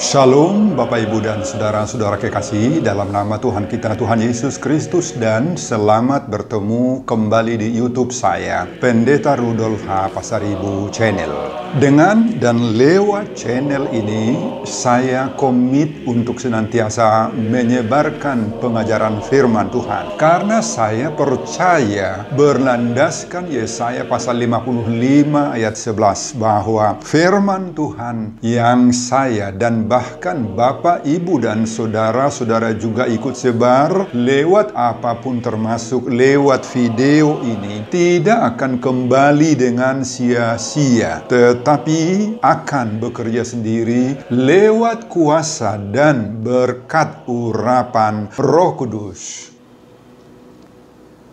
Shalom Bapak Ibu dan Saudara-saudara kekasih dalam nama Tuhan kita Tuhan Yesus Kristus, dan selamat bertemu kembali di YouTube saya, Pendeta Rudolf H. Pasaribu Channel. Dengan dan lewat channel ini saya komit untuk senantiasa menyebarkan pengajaran firman Tuhan, karena saya percaya berlandaskan Yesaya pasal 55 ayat 11 bahwa firman Tuhan yang saya dan bahkan Bapak, Ibu, dan saudara-saudara juga ikut sebar lewat apapun, termasuk lewat video ini, tidak akan kembali dengan sia-sia, tetapi akan bekerja sendiri lewat kuasa dan berkat urapan Roh Kudus.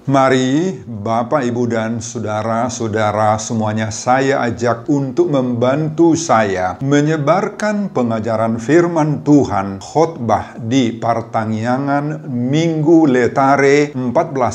Mari Bapak, Ibu, dan saudara-saudara semuanya saya ajak untuk membantu saya menyebarkan pengajaran firman Tuhan khotbah di Partangyangan Minggu Letare 14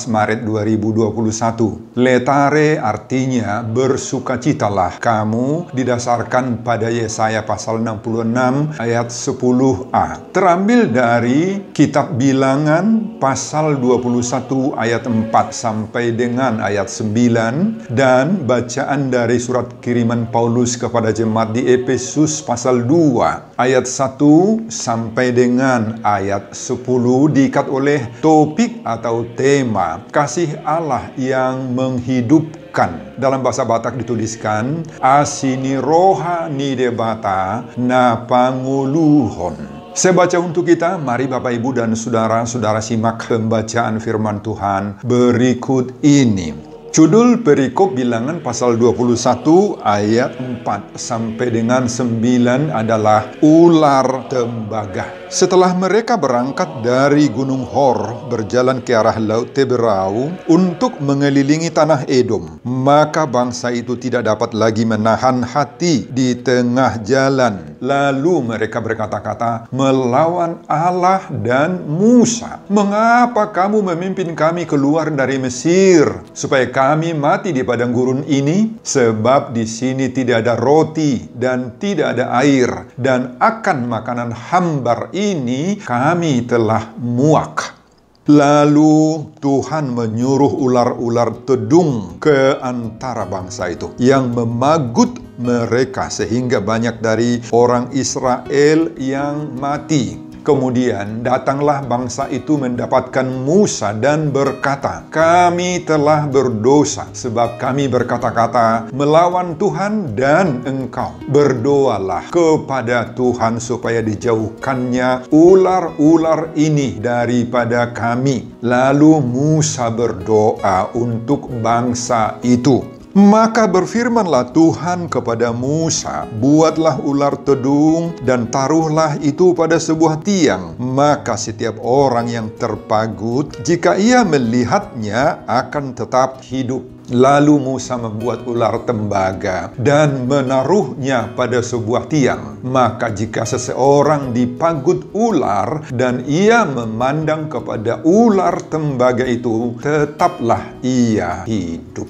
Maret 2021. Letare artinya bersukacitalah kamu, didasarkan pada Yesaya pasal 66 ayat 10a. Terambil dari kitab Bilangan pasal 21 ayat 4 sampai dengan ayat 9, dan bacaan dari surat kiriman Paulus kepada jemaat di Efesus pasal 2 ayat 1 sampai dengan ayat 10, diikat oleh topik atau tema kasih Allah yang menghidupkan. Dalam bahasa Batak dituliskan asini roha ni debata na panguluhon. Saya baca untuk kita. Mari Bapak, Ibu, dan saudara-saudara simak pembacaan firman Tuhan berikut ini. Judul perikop Bilangan pasal 21 ayat 4 sampai dengan 9 adalah ular tembaga. Setelah mereka berangkat dari Gunung Hor berjalan ke arah Laut Teberau untuk mengelilingi tanah Edom, maka bangsa itu tidak dapat lagi menahan hati di tengah jalan. Lalu mereka berkata-kata melawan Allah dan Musa, "Mengapa kamu memimpin kami keluar dari Mesir supaya kami mati di padang gurun ini? Sebab di sini tidak ada roti dan tidak ada air, dan akan makanan hambar ini kami telah muak." Lalu Tuhan menyuruh ular-ular tedung ke antara bangsa itu yang memagut mereka, sehingga banyak dari orang Israel yang mati. Kemudian datanglah bangsa itu mendapatkan Musa dan berkata, "Kami telah berdosa sebab kami berkata-kata melawan Tuhan dan engkau. Berdoalah kepada Tuhan supaya dijauhkannya ular-ular ini daripada kami." Lalu Musa berdoa untuk bangsa itu. Maka berfirmanlah Tuhan kepada Musa, "Buatlah ular tedung dan taruhlah itu pada sebuah tiang. Maka setiap orang yang terpagut, jika ia melihatnya, akan tetap hidup." Lalu Musa membuat ular tembaga dan menaruhnya pada sebuah tiang. Maka jika seseorang dipagut ular dan ia memandang kepada ular tembaga itu, tetaplah ia hidup.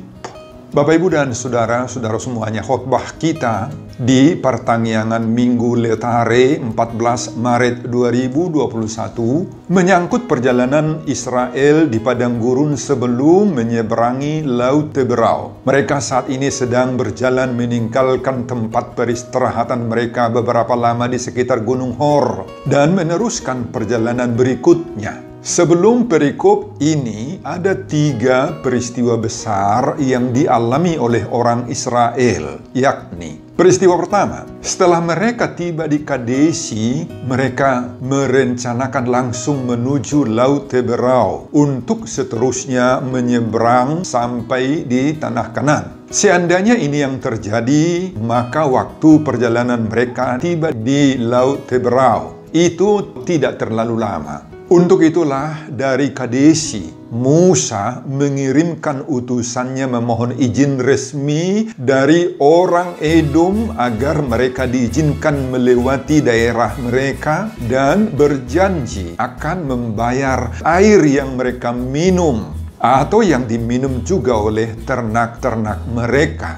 Bapak, Ibu, dan saudara-saudara semuanya, khotbah kita di Partangyangan Minggu Letare 14 Maret 2021 menyangkut perjalanan Israel di padang gurun sebelum menyeberangi Laut Teberau. Mereka saat ini sedang berjalan meninggalkan tempat peristirahatan mereka beberapa lama di sekitar Gunung Hor dan meneruskan perjalanan berikutnya. Sebelum perikop ini, ada 3 peristiwa besar yang dialami oleh orang Israel, yakni peristiwa pertama, setelah mereka tiba di Kadesi, mereka merencanakan langsung menuju Laut Teberau untuk seterusnya menyeberang sampai di tanah Kanaan. Seandainya ini yang terjadi, maka waktu perjalanan mereka tiba di Laut Teberau itu tidak terlalu lama. Untuk itulah dari Kadesi, Musa mengirimkan utusannya memohon izin resmi dari orang Edom agar mereka diizinkan melewati daerah mereka dan berjanji akan membayar air yang mereka minum atau yang diminum juga oleh ternak-ternak mereka.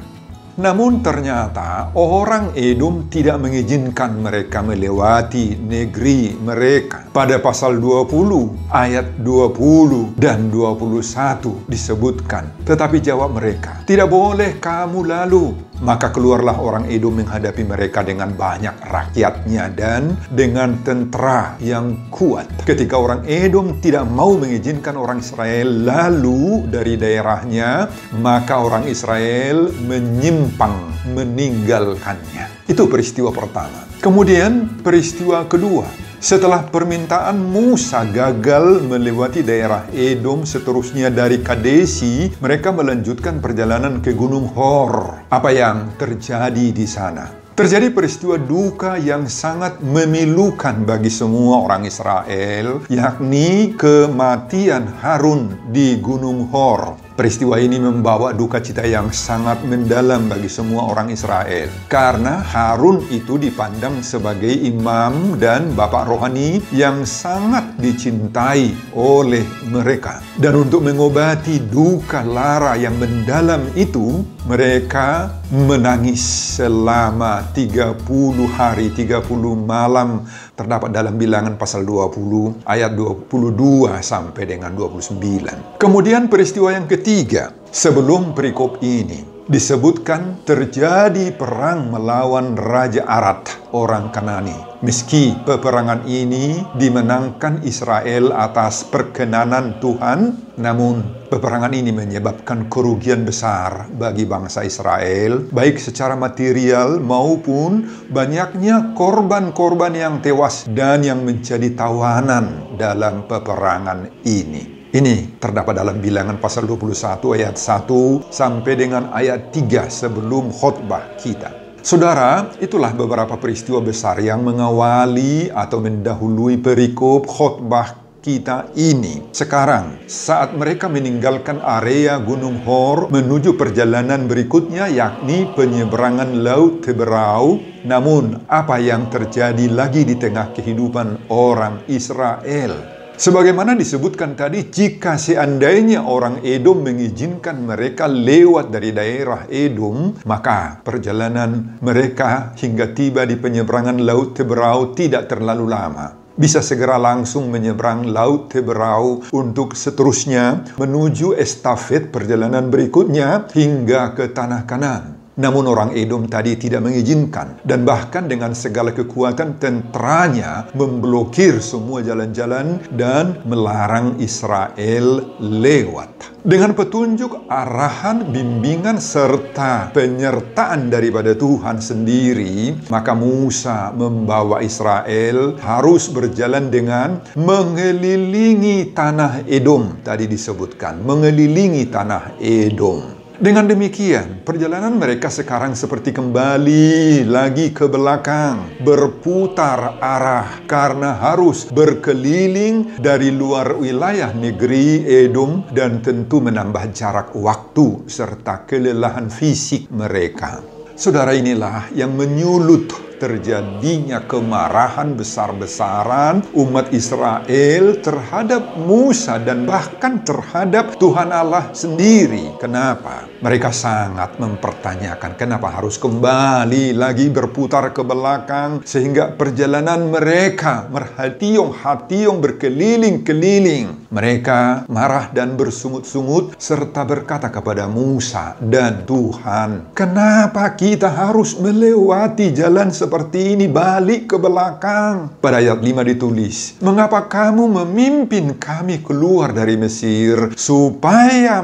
Namun ternyata orang Edom tidak mengizinkan mereka melewati negeri mereka. Pada pasal 20 ayat 20 dan 21 disebutkan, tetapi jawab mereka, "Tidak boleh kamu lalu." Maka keluarlah orang Edom menghadapi mereka dengan banyak rakyatnya dan dengan tentara yang kuat. Ketika orang Edom tidak mau mengizinkan orang Israel lalu dari daerahnya, maka orang Israel menyimpang, meninggalkannya. Itu peristiwa pertama. Kemudian peristiwa kedua. Setelah permintaan Musa gagal melewati daerah Edom, seterusnya dari Kadesi, mereka melanjutkan perjalanan ke Gunung Hor. Apa yang terjadi di sana? Terjadi peristiwa duka yang sangat memilukan bagi semua orang Israel, yakni kematian Harun di Gunung Hor. Peristiwa ini membawa duka cita yang sangat mendalam bagi semua orang Israel. Karena Harun itu dipandang sebagai imam dan bapak rohani yang sangat dicintai oleh mereka. Dan untuk mengobati duka lara yang mendalam itu, mereka menangis selama 30 hari, 30 malam. Terdapat dalam Bilangan pasal 20 ayat 22 sampai dengan 29. Kemudian peristiwa yang ketiga, sebelum perikop ini disebutkan terjadi perang melawan Raja Arad, orang Kanani. Meski peperangan ini dimenangkan Israel atas perkenanan Tuhan, namun peperangan ini menyebabkan kerugian besar bagi bangsa Israel, baik secara material maupun banyaknya korban-korban yang tewas dan yang menjadi tawanan dalam peperangan ini. Ini terdapat dalam Bilangan pasal 21 ayat 1 sampai dengan ayat 3 sebelum khotbah kita. Saudara, itulah beberapa peristiwa besar yang mengawali atau mendahului perikop khotbah kita ini. Sekarang, saat mereka meninggalkan area Gunung Hor menuju perjalanan berikutnya, yakni penyeberangan Laut Teberau. Namun, apa yang terjadi lagi di tengah kehidupan orang Israel? Sebagaimana disebutkan tadi, jika seandainya orang Edom mengizinkan mereka lewat dari daerah Edom, maka perjalanan mereka hingga tiba di penyeberangan Laut Teberau tidak terlalu lama. Bisa segera langsung menyeberang Laut Teberau untuk seterusnya menuju estafet perjalanan berikutnya hingga ke Tanah Kanaan. Namun orang Edom tadi tidak mengizinkan, dan bahkan dengan segala kekuatan tentaranya memblokir semua jalan-jalan dan melarang Israel lewat. Dengan petunjuk, arahan, bimbingan, serta penyertaan daripada Tuhan sendiri, maka Musa membawa Israel harus berjalan dengan mengelilingi tanah Edom. Tadi disebutkan, mengelilingi tanah Edom. Dengan demikian, perjalanan mereka sekarang seperti kembali lagi ke belakang, berputar arah karena harus berkeliling dari luar wilayah negeri Edom dan tentu menambah jarak waktu serta kelelahan fisik mereka. Saudara, inilah yang menyulut terjadinya kemarahan besar-besaran umat Israel terhadap Musa dan bahkan terhadap Tuhan Allah sendiri. Kenapa? Mereka sangat mempertanyakan kenapa harus kembali lagi berputar ke belakang sehingga perjalanan mereka merhatiung-hatiung berkeliling-keliling. Mereka marah dan bersungut-sungut serta berkata kepada Musa dan Tuhan, "Kenapa kita harus melewati jalan seperti ini, balik ke belakang?" Pada ayat 5 ditulis, "Mengapa kamu memimpin kami keluar dari Mesir supaya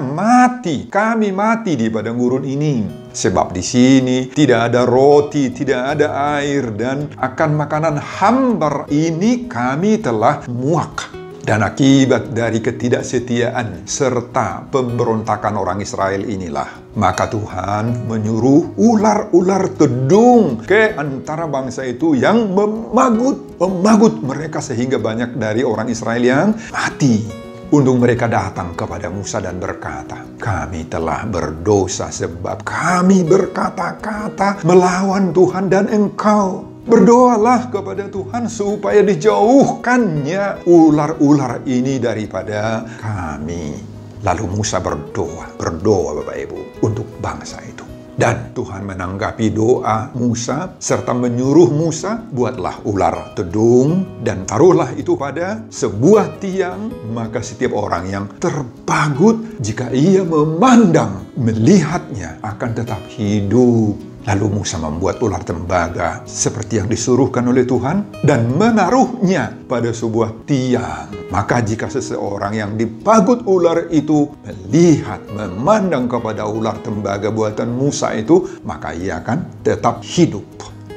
kami mati di padang gurun ini? Sebab di sini tidak ada roti, tidak ada air, dan akan makanan hambar ini kami telah muak." Dan akibat dari ketidaksetiaan serta pemberontakan orang Israel inilah, maka Tuhan menyuruh ular-ular tedung ke antara bangsa itu yang memagut mereka sehingga banyak dari orang Israel yang mati. Untung mereka datang kepada Musa dan berkata, "Kami telah berdosa sebab kami berkata-kata melawan Tuhan dan Engkau. Berdoalah kepada Tuhan supaya dijauhkannya ular-ular ini daripada kami." Lalu Musa berdoa Bapak Ibu, untuk bangsa itu. Dan Tuhan menanggapi doa Musa serta menyuruh Musa, buatlah ular tedung dan taruhlah itu pada sebuah tiang, maka setiap orang yang terpagut jika ia memandang, melihatnya akan tetap hidup. Lalu Musa membuat ular tembaga seperti yang disuruhkan oleh Tuhan dan menaruhnya pada sebuah tiang. Maka jika seseorang yang dipagut ular itu melihat, memandang kepada ular tembaga buatan Musa itu, maka ia akan tetap hidup.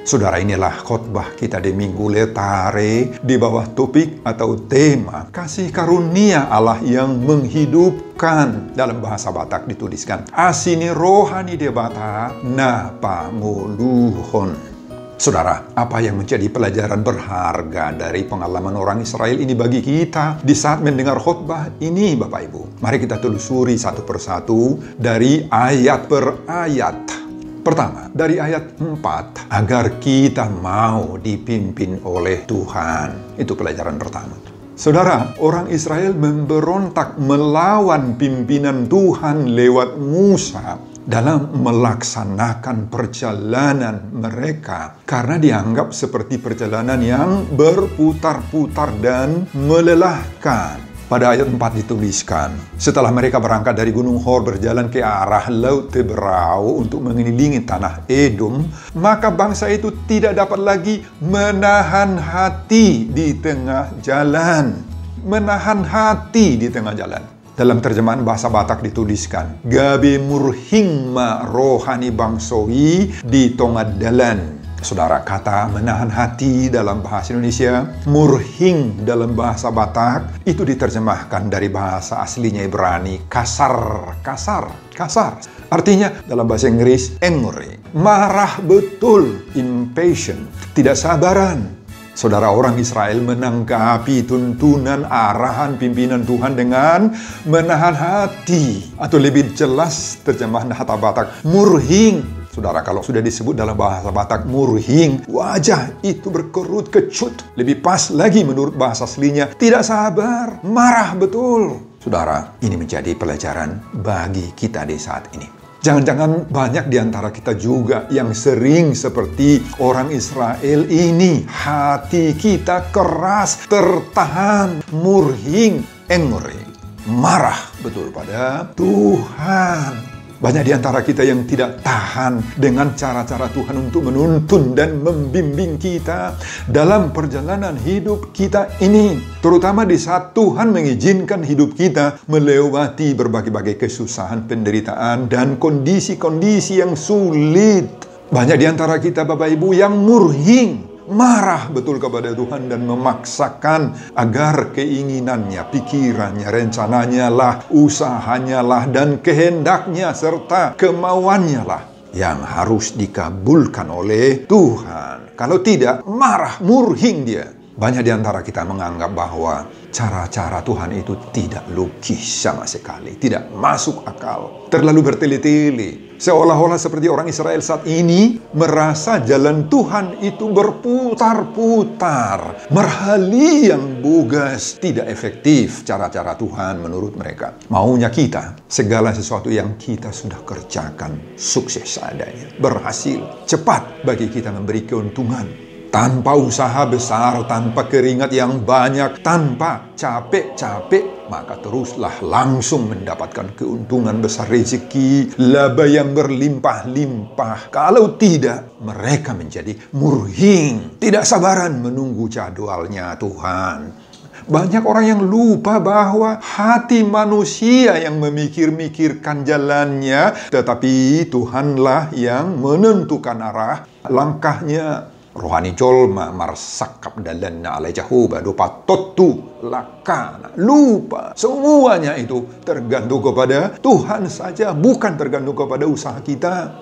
Saudara, inilah khotbah kita di Minggu Letare di bawah topik atau tema kasih karunia Allah yang menghidupkan. Dalam bahasa Batak dituliskan asini rohani de Batak napa ngoluhon. Saudara, apa yang menjadi pelajaran berharga dari pengalaman orang Israel ini bagi kita di saat mendengar khotbah ini, Bapak Ibu? Mari kita telusuri satu persatu dari ayat per ayat. Pertama, dari ayat 4, agar kita mau dipimpin oleh Tuhan. Itu pelajaran pertama. Saudara, orang Israel memberontak melawan pimpinan Tuhan lewat Musa dalam melaksanakan perjalanan mereka karena dianggap seperti perjalanan yang berputar-putar dan melelahkan. Pada ayat 4 dituliskan, setelah mereka berangkat dari Gunung Hor berjalan ke arah Laut Teberau untuk mengelilingi tanah Edom, maka bangsa itu tidak dapat lagi menahan hati di tengah jalan. Menahan hati di tengah jalan. Dalam terjemahan bahasa Batak dituliskan, gabe murhingma rohani bangsowi di tengah jalan. Saudara, kata menahan hati dalam bahasa Indonesia, murhing dalam bahasa Batak, itu diterjemahkan dari bahasa aslinya Ibrani, kasar. Artinya dalam bahasa Inggris, angry, marah betul, impatient, tidak sabaran. Saudara, orang Israel menanggapi tuntunan arahan pimpinan Tuhan dengan menahan hati. Atau lebih jelas terjemahan kata Batak, murhing. Saudara, kalau sudah disebut dalam bahasa Batak murhing, wajah itu berkerut kecut. Lebih pas lagi menurut bahasa aslinya, tidak sabar, marah betul. Saudara, ini menjadi pelajaran bagi kita di saat ini. Jangan-jangan banyak di antara kita juga yang sering seperti orang Israel ini. Hati kita keras, tertahan, murhing, angry, marah betul pada Tuhan. Banyak di antara kita yang tidak tahan dengan cara-cara Tuhan untuk menuntun dan membimbing kita dalam perjalanan hidup kita ini. Terutama di saat Tuhan mengizinkan hidup kita melewati berbagai-bagai kesusahan, penderitaan, dan kondisi-kondisi yang sulit. Banyak di antara kita, Bapak Ibu, yang murhing, marah betul kepada Tuhan dan memaksakan agar keinginannya, pikirannya, rencananya lah, usahanya lah, dan kehendaknya serta kemauannya lah yang harus dikabulkan oleh Tuhan. Kalau tidak, marah, murhing dia. Banyak di antara kita menganggap bahwa cara-cara Tuhan itu tidak logis sama sekali, tidak masuk akal, terlalu bertele-tele. Seolah-olah seperti orang Israel saat ini merasa jalan Tuhan itu berputar-putar, merhali yang bogas, tidak efektif cara-cara Tuhan menurut mereka. Maunya kita, segala sesuatu yang kita sudah kerjakan sukses adanya, berhasil, cepat bagi kita memberi keuntungan. Tanpa usaha besar, tanpa keringat yang banyak, tanpa capek-capek, maka teruslah langsung mendapatkan keuntungan besar, rezeki, laba yang berlimpah-limpah. Kalau tidak, mereka menjadi murhing, tidak sabaran menunggu jadwalnya Tuhan. Banyak orang yang lupa bahwa hati manusia yang memikir-mikirkan jalannya, tetapi Tuhanlah yang menentukan arah langkahnya. Rohani jolma marsakap dalanna alai jahuba dopa totu lakana. Lupa. Semuanya itu tergantung kepada Tuhan saja, bukan tergantung kepada usaha kita.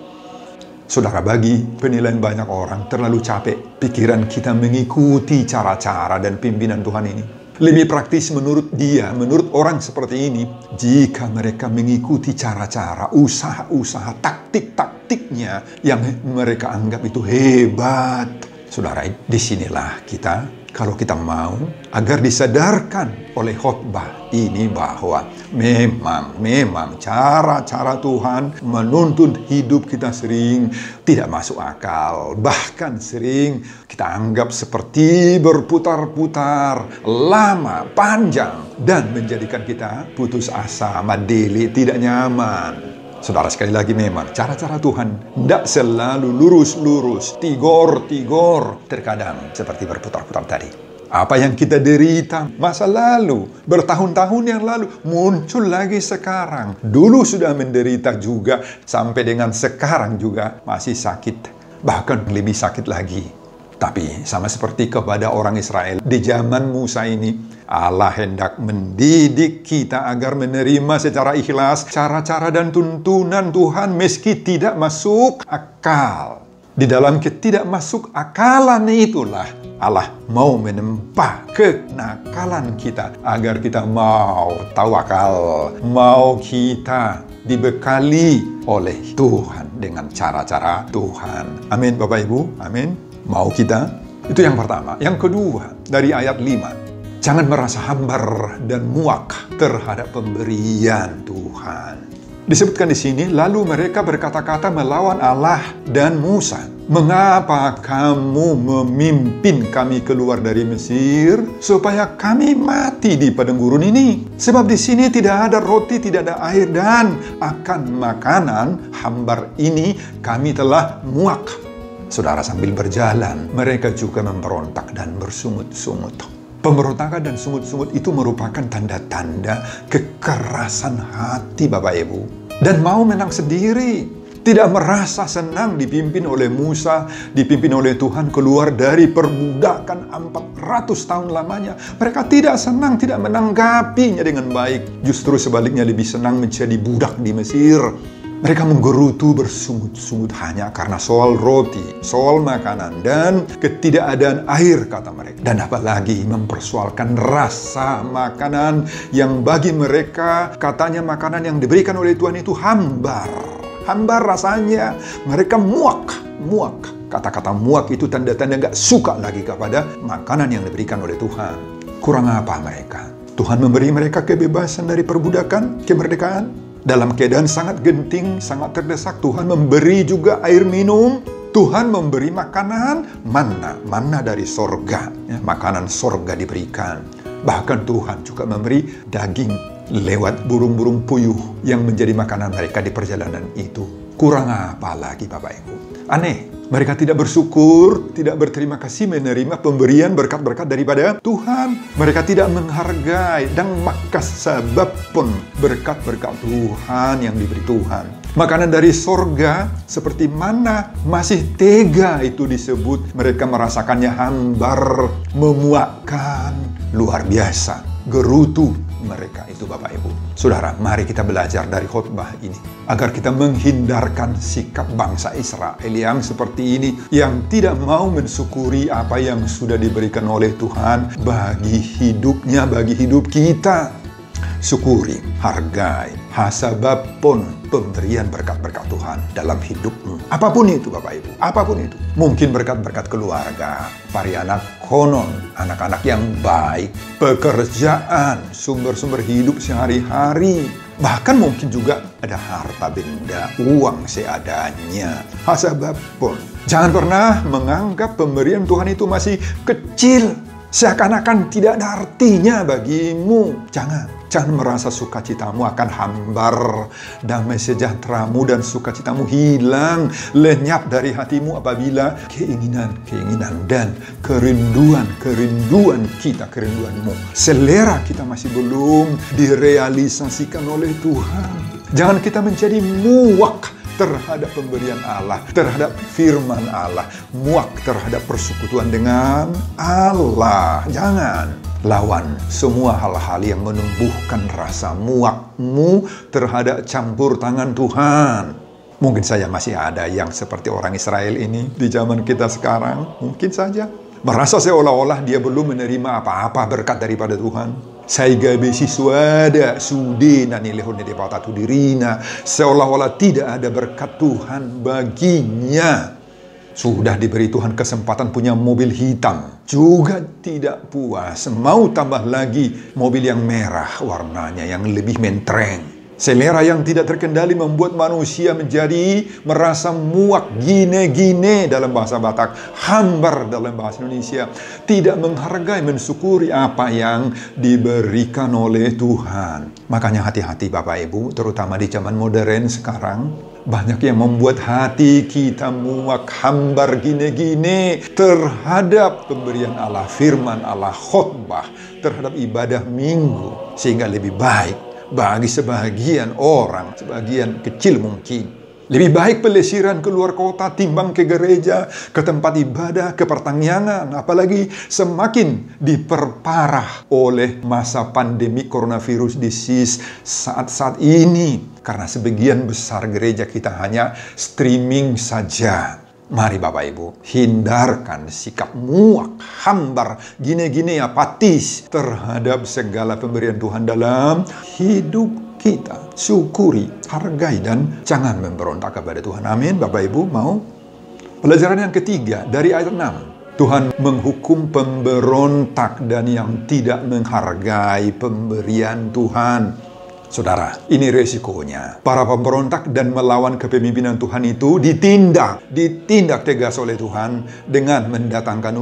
Saudara, bagi penilaian banyak orang terlalu capek pikiran kita mengikuti cara-cara dan pimpinan Tuhan ini. Lebih praktis menurut dia, menurut orang seperti ini, jika mereka mengikuti cara-cara, usaha-usaha, taktik-taktiknya yang mereka anggap itu hebat. Saudara, disinilah kita Kalau kita mau, agar disadarkan oleh khotbah ini bahwa memang cara-cara Tuhan menuntun hidup kita sering tidak masuk akal. Bahkan sering kita anggap seperti berputar-putar, lama, panjang, dan menjadikan kita putus asa, madeli, tidak nyaman. Saudara, sekali lagi memang cara-cara Tuhan tidak selalu lurus-lurus, tigor-tigor. Terkadang seperti berputar-putar tadi. Apa yang kita derita masa lalu, bertahun-tahun yang lalu, muncul lagi sekarang. Dulu sudah menderita juga, sampai dengan sekarang juga masih sakit. Bahkan lebih sakit lagi. Tapi sama seperti kepada orang Israel di zaman Musa ini, Allah hendak mendidik kita agar menerima secara ikhlas cara-cara dan tuntunan Tuhan meski tidak masuk akal. Di dalam ketidakmasuk akalan itulah Allah mau menempa kenakalan kita agar kita mau tawakal, mau kita dibekali oleh Tuhan dengan cara-cara Tuhan. Amin Bapak Ibu, amin. Mau kita? Itu yang pertama. Yang kedua, dari ayat 5. Jangan merasa hambar dan muak terhadap pemberian Tuhan. Disebutkan di sini, lalu mereka berkata-kata melawan Allah dan Musa. Mengapa kamu memimpin kami keluar dari Mesir supaya kami mati di padang gurun ini? Sebab di sini tidak ada roti, tidak ada air, dan akan makanan hambar ini kami telah muak. Saudara, sambil berjalan, mereka juga memberontak dan bersungut-sungut. Pemberontakan dan sungut-sungut itu merupakan tanda-tanda kekerasan hati Bapak Ibu. Dan mau menang sendiri. Tidak merasa senang dipimpin oleh Musa, dipimpin oleh Tuhan keluar dari perbudakan 400 tahun lamanya. Mereka tidak senang, tidak menanggapinya dengan baik. Justru sebaliknya lebih senang menjadi budak di Mesir. Mereka menggerutu bersungut-sungut hanya karena soal roti, soal makanan, dan ketidakadaan air, kata mereka. Dan apalagi mempersoalkan rasa makanan yang bagi mereka, katanya makanan yang diberikan oleh Tuhan itu hambar. Hambar rasanya, mereka muak. Kata-kata muak itu tanda-tanda gak suka lagi kepada makanan yang diberikan oleh Tuhan. Kurang apa mereka? Tuhan memberi mereka kebebasan dari perbudakan, kemerdekaan. Dalam keadaan sangat genting, sangat terdesak, Tuhan memberi juga air minum. Tuhan memberi makanan, manna dari sorga. Ya, makanan sorga diberikan. Bahkan Tuhan juga memberi daging lewat burung-burung puyuh yang menjadi makanan mereka di perjalanan itu. Kurang apa lagi Bapak Ibu? Aneh. Mereka tidak bersyukur, tidak berterima kasih menerima pemberian berkat-berkat daripada Tuhan. Mereka tidak menghargai dan maka sebab pun berkat-berkat Tuhan yang diberi Tuhan. Makanan dari sorga seperti mana masih tega itu disebut. Mereka merasakannya hambar, memuakkan, luar biasa. Gerutu mereka itu Bapak Ibu. Saudara, mari kita belajar dari khotbah ini agar kita menghindarkan sikap bangsa Israel yang seperti ini, yang tidak mau mensyukuri apa yang sudah diberikan oleh Tuhan bagi hidupnya, bagi hidup kita. Syukuri, hargai, hasabapun pemberian berkat-berkat Tuhan dalam hidupmu. Apapun itu Bapak Ibu, apapun itu. Mungkin berkat-berkat keluarga, parianak konon, anak-anak yang baik, pekerjaan, sumber-sumber hidup sehari-hari. Bahkan mungkin juga ada harta benda, uang seadanya. Hasabapun. Jangan pernah menganggap pemberian Tuhan itu masih kecil. Seakan-akan tidak ada artinya bagimu. Jangan merasa sukacitamu akan hambar. Damai sejahteramu dan sukacitamu hilang, lenyap dari hatimu apabila keinginan dan kerinduan kita, kerinduanmu, selera kita masih belum direalisasikan oleh Tuhan. Jangan kita menjadi muak terhadap pemberian Allah, terhadap firman Allah, muak terhadap persekutuan dengan Allah. Jangan lawan semua hal-hal yang menumbuhkan rasa muakmu terhadap campur tangan Tuhan. Mungkin saja masih ada yang seperti orang Israel ini di zaman kita sekarang, mungkin saja merasa seolah-olah dia belum menerima apa-apa berkat daripada Tuhan. Saiga besiswada sudena nilehone de patatu dirina, seolah-olah tidak ada berkat Tuhan baginya. Sudah diberi Tuhan kesempatan punya mobil hitam, juga tidak puas, mau tambah lagi mobil yang merah warnanya yang lebih mentereng. Selera yang tidak terkendali membuat manusia menjadi merasa muak, gine-gine dalam bahasa Batak, hambar dalam bahasa Indonesia, tidak menghargai, mensyukuri apa yang diberikan oleh Tuhan. Makanya hati-hati Bapak Ibu, terutama di zaman modern sekarang, banyak yang membuat hati kita muak, hambar, gine-gine terhadap pemberian Allah, firman Allah, khotbah, terhadap ibadah minggu, sehingga lebih baik bagi sebagian orang, sebagian kecil mungkin, lebih baik pelesiran keluar kota timbang ke gereja, ke tempat ibadah, ke pertanian. Apalagi semakin diperparah oleh masa pandemi coronavirus disease saat-saat ini. Karena sebagian besar gereja kita hanya streaming saja. Mari Bapak Ibu, hindarkan sikap muak, hambar, gine-gine, apatis terhadap segala pemberian Tuhan dalam hidup kita. Syukuri, hargai, dan jangan memberontak kepada Tuhan. Amin. Bapak Ibu mau? Pelajaran yang ketiga dari ayat 6. Tuhan menghukum pemberontak dan yang tidak menghargai pemberian Tuhan. Saudara, ini resikonya. Para pemberontak dan melawan kepemimpinan Tuhan itu ditindak tegas oleh Tuhan dengan mendatangkan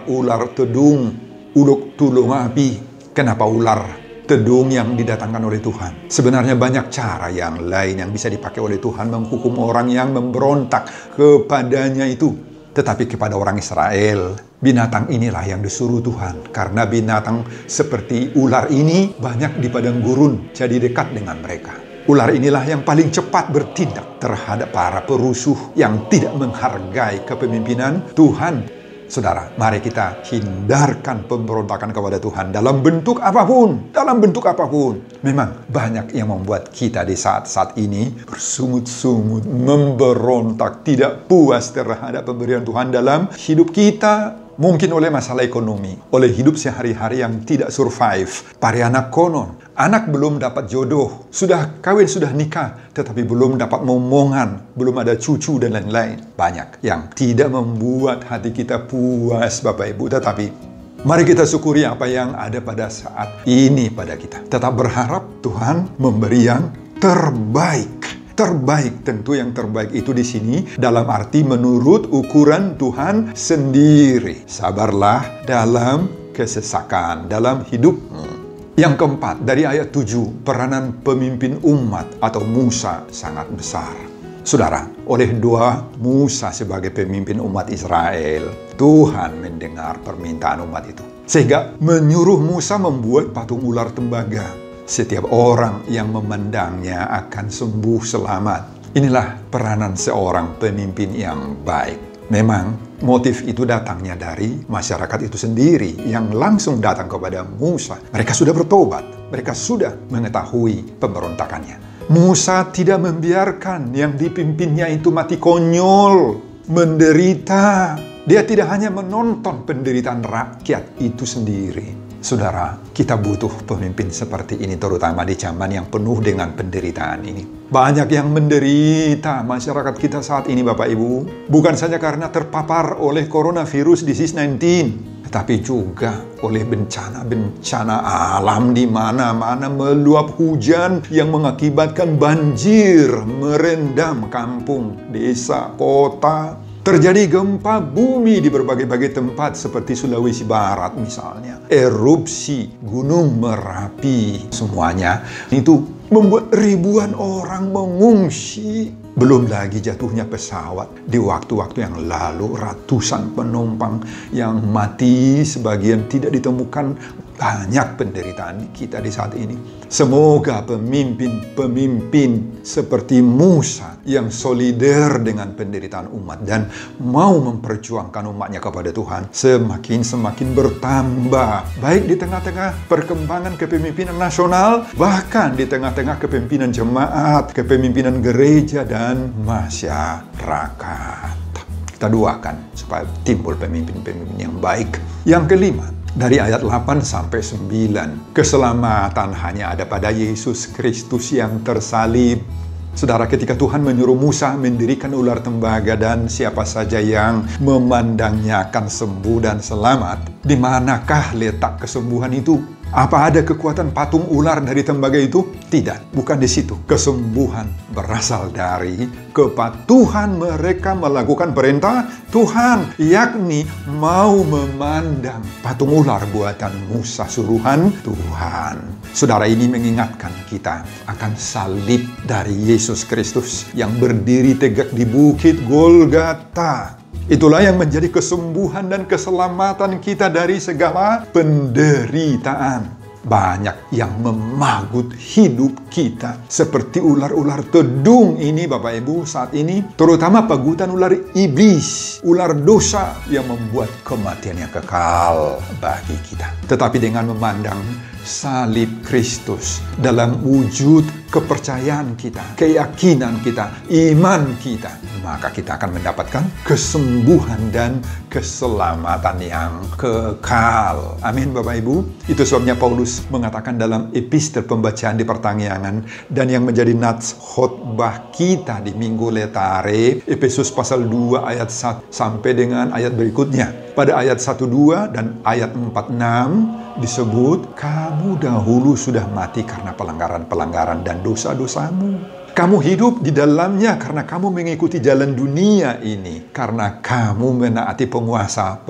ular tedung, uluk tulung api. Kenapa ular tedung yang didatangkan oleh Tuhan? Sebenarnya banyak cara yang lain yang bisa dipakai oleh Tuhan menghukum orang yang memberontak kepadanya itu. Tetapi kepada orang Israel, binatang inilah yang disuruh Tuhan. Karena binatang seperti ular ini banyak di padang gurun, jadi dekat dengan mereka. Ular inilah yang paling cepat bertindak terhadap para perusuh yang tidak menghargai kepemimpinan Tuhan. Saudara, mari kita hindarkan pemberontakan kepada Tuhan dalam bentuk apapun. Dalam bentuk apapun. Memang banyak yang membuat kita di saat-saat ini bersungut-sungut, memberontak, tidak puas terhadap pemberian Tuhan dalam hidup kita. Mungkin oleh masalah ekonomi, oleh hidup sehari-hari yang tidak survive. Para anak konon, anak belum dapat jodoh, sudah kawin, sudah nikah, tetapi belum dapat momongan, belum ada cucu dan lain-lain. Banyak yang tidak membuat hati kita puas Bapak Ibu, tetapi mari kita syukuri apa yang ada pada saat ini pada kita. Tetap berharap Tuhan memberi yang terbaik. Terbaik, tentu yang terbaik itu di sini dalam arti menurut ukuran Tuhan sendiri. Sabarlah dalam kesesakan, dalam hidupmu. Yang keempat, dari ayat 7, peranan pemimpin umat atau Musa sangat besar. Saudara, oleh doa Musa sebagai pemimpin umat Israel, Tuhan mendengar permintaan umat itu. Sehingga menyuruh Musa membuat patung ular tembaga. Setiap orang yang memandangnya akan sembuh selamat. Inilah peranan seorang pemimpin yang baik. Memang motif itu datangnya dari masyarakat itu sendiri yang langsung datang kepada Musa. Mereka sudah bertobat, mereka sudah mengetahui pemberontakannya. Musa tidak membiarkan yang dipimpinnya itu mati konyol, menderita. Dia tidak hanya menonton penderitaan rakyat itu sendiri. Saudara, kita butuh pemimpin seperti ini, terutama di zaman yang penuh dengan penderitaan ini. Banyak yang menderita masyarakat kita saat ini, Bapak Ibu. Bukan saja karena terpapar oleh coronavirus disease 19, tetapi juga oleh bencana-bencana alam di mana-mana, meluap hujan yang mengakibatkan banjir, merendam kampung, desa, kota. Terjadi gempa bumi di berbagai-bagai tempat seperti Sulawesi Barat misalnya. Erupsi Gunung Merapi. Semuanya itu membuat ribuan orang mengungsi. Belum lagi jatuhnya pesawat di waktu-waktu yang lalu. Ratusan penumpang yang mati, sebagian tidak ditemukan. Banyak penderitaan kita di saat ini. Semoga pemimpin-pemimpin seperti Musa yang solider dengan penderitaan umat dan mau memperjuangkan umatnya kepada Tuhan semakin bertambah. Baik di tengah-tengah perkembangan kepemimpinan nasional, bahkan di tengah-tengah kepemimpinan jemaat, kepemimpinan gereja dan masyarakat. Kita doakan supaya timbul pemimpin-pemimpin yang baik. Yang kelima, dari ayat 8 sampai 9, keselamatan hanya ada pada Yesus Kristus yang tersalib. Saudara, ketika Tuhan menyuruh Musa mendirikan ular tembaga dan siapa saja yang memandangnya akan sembuh dan selamat, di manakah letak kesembuhan itu? Apa ada kekuatan patung ular dari tembaga itu? Tidak, bukan di situ. Kesembuhan berasal dari kepatuhan mereka melakukan perintah Tuhan, yakni mau memandang patung ular buatan Musa, suruhan Tuhan. Saudara, ini mengingatkan kita akan salib dari Yesus Kristus yang berdiri tegak di bukit Golgota. Itulah yang menjadi kesembuhan dan keselamatan kita dari segala penderitaan. Banyak yang memagut hidup kita. Seperti ular-ular tedung ini Bapak Ibu saat ini. Terutama pagutan ular iblis, ular dosa yang membuat kematian yang kekal bagi kita. Tetapi dengan memandang salib Kristus dalam wujud kepercayaan kita, keyakinan kita, iman kita, maka kita akan mendapatkan kesembuhan dan keselamatan yang kekal. Amin Bapak Ibu. Itu sebabnya Paulus mengatakan dalam epistel pembacaan di pertanyaan dan yang menjadi nats khotbah kita di Minggu Letare, Efesus pasal 2 ayat 1 sampai dengan ayat berikutnya. Pada ayat 1-2 dan ayat 4-6 disebut, kamu dahulu sudah mati karena pelanggaran-pelanggaran dan dosa-dosamu. Kamu hidup di dalamnya karena kamu mengikuti jalan dunia ini. Karena kamu menaati penguasa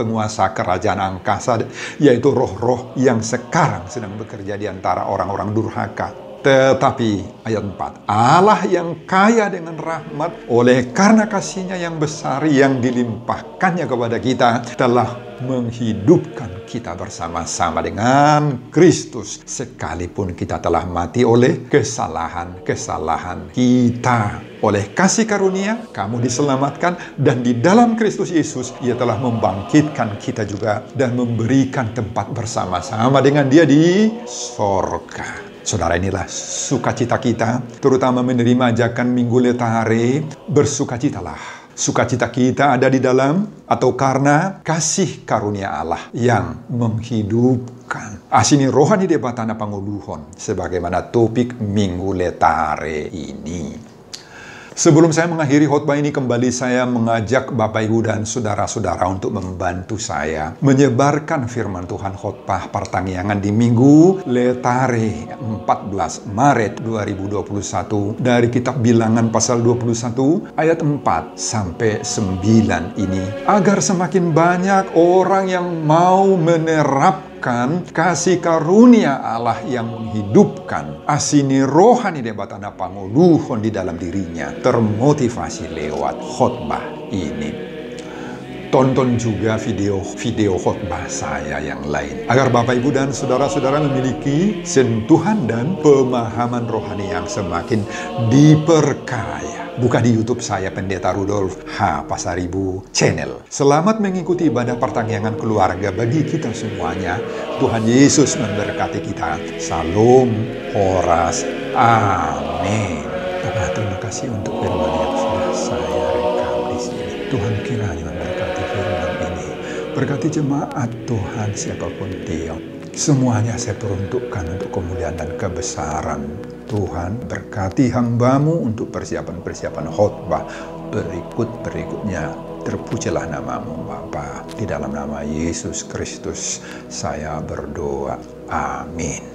kerajaan angkasa, yaitu roh-roh yang sekarang sedang bekerja di antara orang-orang durhaka. Tetapi ayat 4, Allah yang kaya dengan rahmat oleh karena kasih-Nya yang besar yang dilimpahkannya kepada kita telah menghidupkan kita bersama-sama dengan Kristus sekalipun kita telah mati oleh kesalahan-kesalahan kita. Oleh kasih karunia kamu diselamatkan dan di dalam Kristus Yesus Ia telah membangkitkan kita juga dan memberikan tempat bersama-sama dengan Dia di sorga. Saudara, inilah sukacita kita, terutama menerima ajakan Minggu Letare, bersukacitalah. Sukacita kita ada di dalam atau karena kasih karunia Allah yang menghidupkan. Asini rohani debatana panguluhon, sebagaimana topik Minggu Letare ini. Sebelum saya mengakhiri khotbah ini, kembali saya mengajak Bapak Ibu dan saudara-saudara untuk membantu saya menyebarkan firman Tuhan khotbah pertanggiangan di Minggu Letare 14 Maret 2021 dari kitab Bilangan pasal 21 ayat 4 sampai 9 ini, agar semakin banyak orang yang mau menerapkan kasih karunia Allah yang menghidupkan, asini rohani debatana panguluhon di dalam dirinya, termotivasi lewat khotbah ini. Tonton juga video khotbah saya yang lain, agar Bapak Ibu dan saudara-saudara memiliki sentuhan dan pemahaman rohani yang semakin diperkaya. Buka di YouTube saya, Pendeta Rudolf H. Pasaribu Channel. Selamat mengikuti ibadah pertanggiangan keluarga bagi kita semuanya. Tuhan Yesus memberkati kita. Salam, horas, amin. Bapak, terima kasih untuk firman yang sudah saya rekam di sini. Tuhan kiranya memberkati firman ini. Berkati jemaat Tuhan siapapun dia. Semuanya saya peruntukkan untuk kemuliaan dan kebesaran Tuhan. Berkati hamba-Mu untuk persiapan-persiapan khotbah berikutnya. Terpujilah nama-Mu Bapa. Di dalam nama Yesus Kristus saya berdoa. Amin.